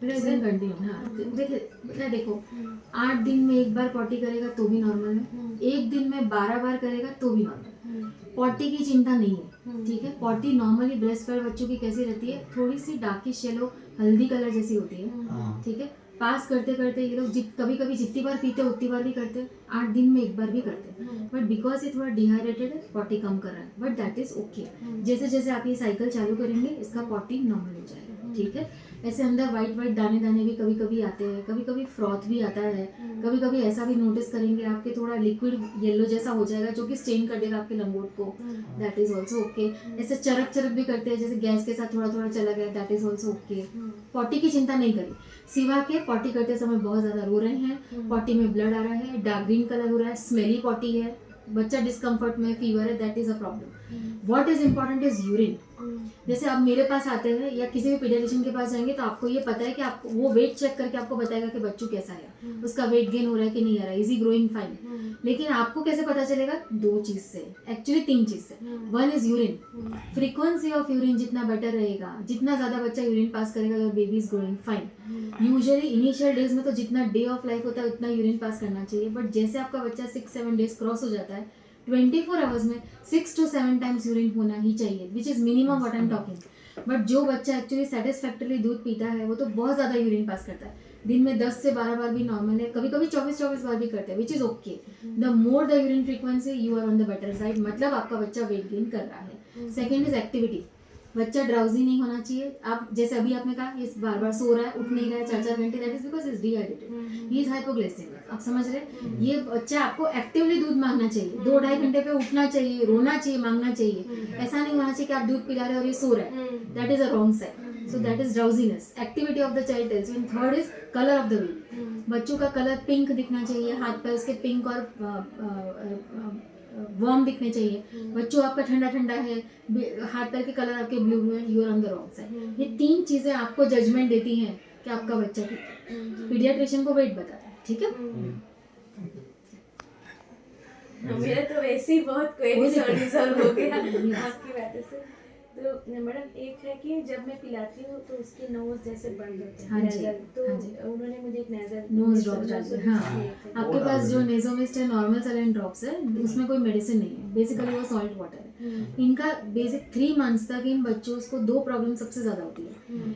Present continue. हाँ देखिए देखो 8 दिन में एक बार पॉटी करेगा तो भी नॉर्मल है, एक दिन में 12 बार करेगा तो भी नॉर्मल है। पॉटी की चिंता नहीं है, ठीक है। पॉटी नॉर्मली ब्रेस्ट पैड बच्चों की कैसी रहती है, थोड़ी सी डार्किश येलो हल्दी कलर जैसी होती है, ठीक है। पास करते करते ये लोग कभी कभी जितनी बार पीते उतनी बार भी करते हैं, 8 दिन में एक बार भी करते हैं, बट बिकॉज ये थोड़ा डिहाइड्रेटेड है पॉटी कम कर रहा है, बट दैट इज ओके। जैसे जैसे आप ये साइकिल चालू करेंगे इसका पॉटी नॉर्मल हो जाएगा, ठीक है। ऐसे अंदर वाइट वाइट दाने दाने भी कभी कभी आते हैं, कभी कभी फ्रॉथ भी आता है, कभी कभी ऐसा भी नोटिस करेंगे आपके थोड़ा लिक्विड येलो जैसा हो जाएगा जो कि स्टेन कर देगा आपके लंगोट को, दैट इज ऑल्सो ओके। ऐसे चरक चरक भी करते हैं जैसे गैस के साथ थोड़ा थोड़ा चला गया, that is also okay. Potty की चिंता नहीं करी, सिवा के पॉटी करते समय बहुत ज्यादा रो रहे हैं, पॉटी में ब्लड आ रहा है, डार्क ग्रीन कलर हो रहा है, स्मेली पॉटी है, बच्चा डिस्कम्फर्ट में, फीवर है, that is a problem. What is important is urine. जैसे आप मेरे पास आते हैं या किसी भी पीडियाट्रिशियन के पास जाएंगे तो आपको ये पता है कि आपको वो वेट चेक करके आपको बताएगा कि बच्चों कैसा है, उसका वेट गेन हो रहा है कि नहीं आ रहा है, इज ही ग्रोइंग फाइन। लेकिन आपको कैसे पता चलेगा, 2 चीज से, एक्चुअली 3 चीज से। One is urine, frequency of urine जितना बेटर रहेगा, जितना ज्यादा बच्चा यूरिन पास करेगा, your baby is growing fine. Usually initial days में तो जितना डे ऑफ लाइफ होता है उतना यूरिन पास करना चाहिए, बट जैसे आपका बच्चा 6-7 डेज क्रॉस हो जाता है, 24 आवर्स में 6 to 7 टाइम्स यूरिन होना ही चाहिए, which is minimum what I am talking. But जो बच्चा एक्चुअली सेटिस्फैक्टरली दूध पीता है वो तो बहुत ज्यादा यूरिन पास करता है, दिन में 10 से 12 बार भी नॉर्मल है, कभी कभी 24 बार भी करते हैं, which is okay. The more the urine frequency you are on the better side, मतलब आपका बच्चा वेट गेन कर रहा है। सेकेंड इज एक्टिविटी, बच्चा ड्राउजी नहीं होना चाहिए। आप जैसे अभी आपने कहा ये बार बार सो रहा है, उठ नहीं रहा है 4-4 घंटे, that is because is dehydrated, he is hypoglycemic. आप समझ रहे, ये बच्चा आपको एक्टिवली दूध मांगना चाहिए, 2-2.5 घंटे पे उठना चाहिए, रोना चाहिए, मांगना चाहिए। ऐसा नहीं होना चाहिए कि आप दूध पिला रहे हो और ये सो रहा है, that is a wrong side. So that is drowsiness. Activity of the child tells you. Third is colour of the week, बच्चों का कलर पिंक दिखना चाहिए, हाथ पैर उसके पिंक और वार्म दिखने चाहिए। बच्चों आपका ठंडा ठंडा है, हाथ पैर के कलर आपके ब्लू है, you are on the wrong side. ये 3 चीजें आपको जजमेंट देती हैं कि आपका बच्चा ठीक है। पीडियाट्रिशियन को वेट बताता है, ठीक है। मेरे तो वैसे ही बहुत क्वेरी सॉल्व हो गया आपकी बातों से। तो मैडम एक है कि जब मैं पिलाती हूँ तो उसके नोज जैसे बंद होते हैं, नेजल, तो उन्होंने मुझे एक नोज ड्रॉप चाहिए। हाँ, आपके पास जो नेजोमिस्ट है, नॉर्मल सलाइन ड्रॉप्स है, उसमें कोई मेडिसिन नहीं है, बेसिकली वो सॉल्ट वाटर है। इनका बेसिक 3 मंथ्स तक इन बच्चों को 2 प्रॉब्लम सबसे ज्यादा होती है।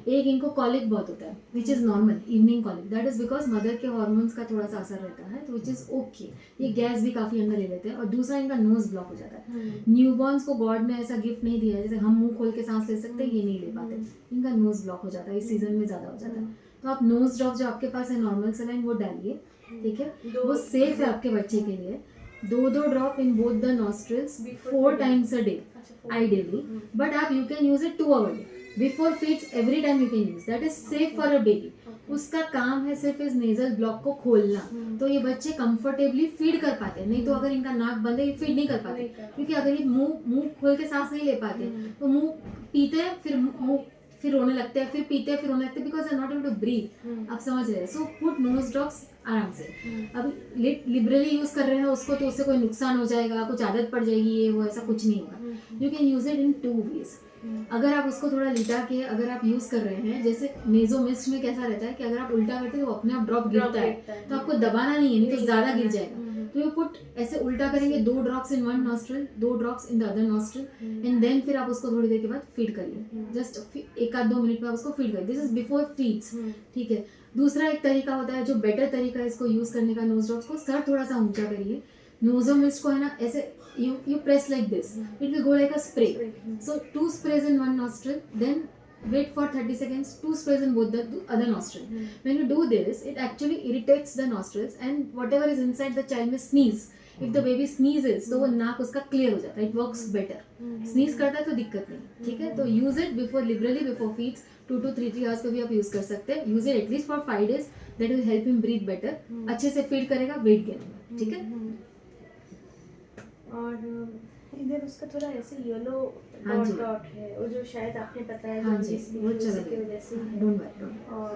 एक, इनको कॉलिक बहुत होता है, which is normal, evening colic, that is because mother के हार्मोन्स का थोड़ा सा असर रहता है, तो विच इज ओके। ये गैस भी काफी अंदर ले लेते हैं। और दूसरा, इनका नोज ब्लॉक हो जाता है। न्यूबॉर्न्स को गॉड ने ऐसा गिफ्ट नहीं दिया है जैसे हम मुंह खोल के सांस ले सकते हैं, ये नहीं ले पाते, इनका नोज ब्लॉक हो जाता है, इस सीजन में ज्यादा हो जाता है। तो आप नोज ड्रॉप जो आपके पास है नॉर्मल सलाइन वो डालिए, ठीक है, वो सेफ है आपके बच्चे के लिए। 2 drop in both the nostrils 4 times a day ideally, but you can use it 2 hours before feeds, every time you can use, that is safe for a baby. उसका काम है सिर्फ इस नेजल ब्लॉक को खोलना, तो ये बच्चे कंफर्टेबली फीड कर पाते हैं। नहीं तो अगर इनका नाक बंद है ये फीड नहीं कर पाते, क्योंकि अगर ये मुंह खोल के सांस नहीं ले पाते तो मुंह पीते हैं, फिर रोने लगते हैं, फिर पीते हैं, फिर रोने लगते हैं, because they are not able to breathe. आप समझ रहे हैं। सो पुट नोज ड्रॉप्स आराम से। अब लिबरली यूज कर रहे हैं उसको तो उससे कोई नुकसान हो जाएगा, कुछ आदत पड़ जाएगी, ये वो ऐसा कुछ नहीं होगा। You can use it in 2 ways। अगर आप उसको थोड़ा लिटा के अगर आप यूज कर रहे हैं, जैसे नेजोमिस्ट में कैसा रहता है कि अगर आप उल्टा करते हैं तो अपने आप ड्रॉप गिरता है, तो आपको दबाना नहीं है, नहीं तो ज्यादा गिर जाएगा। तो यू पुट ऐसे उल्टा करेंगे, 2 drops in 1 nostril, 2 drops in the other nostril, and then फिर आप उसको थोड़ी देर के बाद फीड करिए, जस्ट 1-2 मिनट में आप उसको फीड करिए। दिस इज बिफोर फीड्स, ठीक है। दूसरा एक तरीका होता है जो बेटर तरीका है इसको यूज करने का, नोज ड्रॉप्स को सर थोड़ा सा ऊंचा करिए, नोजोमिस्ट को है ना ऐसे you press like this, it will go like a spray. So 2 sprays in 1 nostril, then wait for 30 seconds, 2 sprays in both the other nostril. When you do this, it actually irritates the nostrils, and whatever is inside the child may sneeze. If the baby sneezes, तो वो नाक उसका clear हो जाता है, it works better. Sneeze करता है तो दिक्कत नहीं, ठीक है। तो use it before, liberally before feeds, 2 to 3 hours पे भी आप यूज कर सकते हैं। use it at least for 5 days, that will help him breathe better. अच्छे से फीड करेगा, वेट गेन होगा, ठीक है। और इधर उसका थोड़ा ऐसे येलो डॉट है, वो जो शायद आपने बताया, हाँ जी, वो चला की वजह से है। Don't worry. और